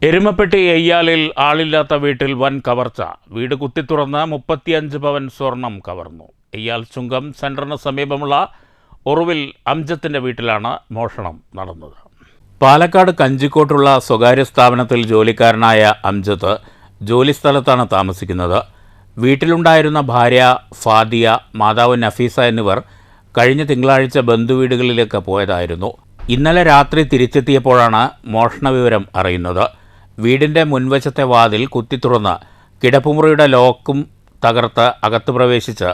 എരുമപ്പെട്ടി എയ്യാലിൽ ആളില്ലാത്ത വീട്ടിൽ വൻ കവർച്ച. വീട് കുത്തിത്തുറന്ന് 35 പവൻ സ്വർണം കവർന്നു. എയ്യാൽ ചുങ്കം സെന്ററിന് സമീപമുള്ള ഒറുവിൽ അംജത്തിന്റെ വീട്ടിലാണ് മോഷണം നടന്നത്. പാലക്കാട് കഞ്ചിക്കോട്ടുള്ള സ്വകാര്യ സ്ഥാപനത്തിൽ ജോലിക്കാരനായ അംജത്ത് ജോലിസ്ഥലത്താണ് താമസിക്കുന്നത്. വീട്ടിലുണ്ടായിരുന്ന ഭാര്യ ഫാദിയ, മാതാവ് നഫീസ എന്നിവർ കഴിഞ്ഞ തിങ്കളാഴ്ച ബന്ധുവീടുകളിലേക്ക് പോയതായിരുന്നു. ഇന്നലെ രാത്രി തിരിച്ചെത്തിയപ്പോഴാണ് മോഷണ വിവരം അറിയുന്നത്. വീടിൻ്റെ മുൻവശത്തെ വാതിൽ കുത്തിത്തുറന്ന് കിടപ്പുമുറിയുടെ ലോക്കും തകർത്ത് അകത്ത് പ്രവേശിച്ച്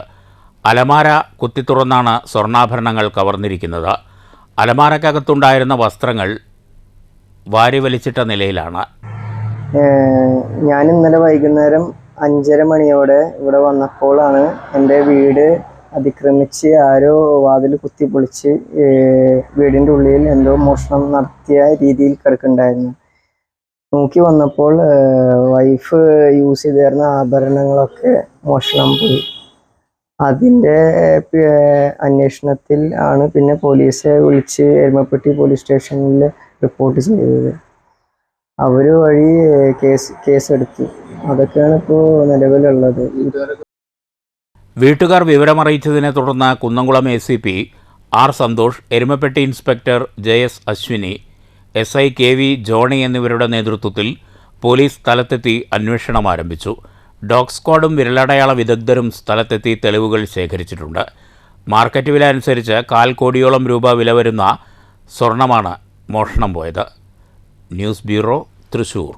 അലമാര കുത്തിത്തുറന്നാണ് സ്വർണ്ണാഭരണങ്ങൾ കവർന്നിരിക്കുന്നത്. അലമാരക്കകത്തുണ്ടായിരുന്ന വസ്ത്രങ്ങൾ വാരി വലിച്ചിട്ട നിലയിലാണ്. ഞാൻ ഇന്നലെ വൈകുന്നേരം 5:30 മണിയോടെ ഇവിടെ വന്നപ്പോഴാണ് എൻ്റെ വീട് അതിക്രമിച്ച് ആരോ വാതിൽ കുത്തിപ്പൊളിച്ച് വീടിൻ്റെ ഉള്ളിൽ എന്തോ മോഷണം നടത്തിയ രീതിയിൽ കിടക്കുന്നുണ്ടായിരുന്നു. നോക്കി വന്നപ്പോൾ വൈഫ് യൂസ് ചെയ്തിരുന്ന ആഭരണങ്ങളൊക്കെ മോഷണം പോയി. അതിൻ്റെ അന്വേഷണത്തിൽ ആണ് പിന്നെ പോലീസെ വിളിച്ച് എരുമപ്പെട്ടി പോലീസ് സ്റ്റേഷനിൽ റിപ്പോർട്ട് ചെയ്തത്. അവർ വഴി കേസെടുത്തു. അതൊക്കെയാണ് ഇപ്പോൾ നിലവിലുള്ളത്. വീട്ടുകാർ വിവരമറിയിച്ചതിനെ തുടർന്ന് Kunnamkulam ACP R. Santhosh, Erumappetty inspector JS. Ashwini, SI KV Johny എന്നിവരുടെ നേതൃത്വത്തിൽ പോലീസ് സ്ഥലത്തെത്തി അന്വേഷണം ആരംഭിച്ചു. ഡോഗ് സ്ക്വാഡും വിരലടയാള വിദഗ്ധരും സ്ഥലത്തെത്തി തെളിവുകൾ ശേഖരിച്ചിട്ടുണ്ട്. മാർക്കറ്റ് വില അനുസരിച്ച് 1/4 കോടിയോളം രൂപ വില വരുന്ന സ്വർണമാണ് മോഷണം പോയത്. News bureau, Thrissur.